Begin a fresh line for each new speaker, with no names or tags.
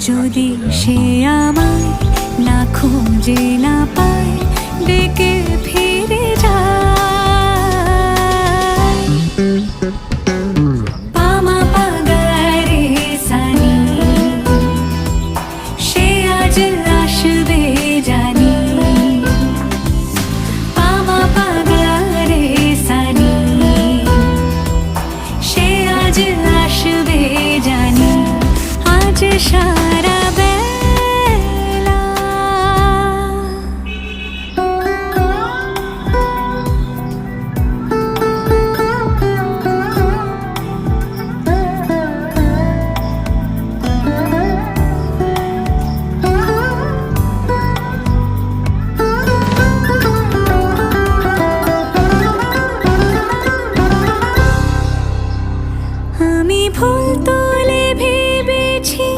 যদি সে আমায় না খুঁজে না পায়, ডেকে ফিরে যায়। পামা পাগারে সানি, সে আজ আসবে জানি। পামা পাগারে সানি, সে আজ আসবে জানি। আজ সারা বেলা আমি ফুল তুলে ভেবেছি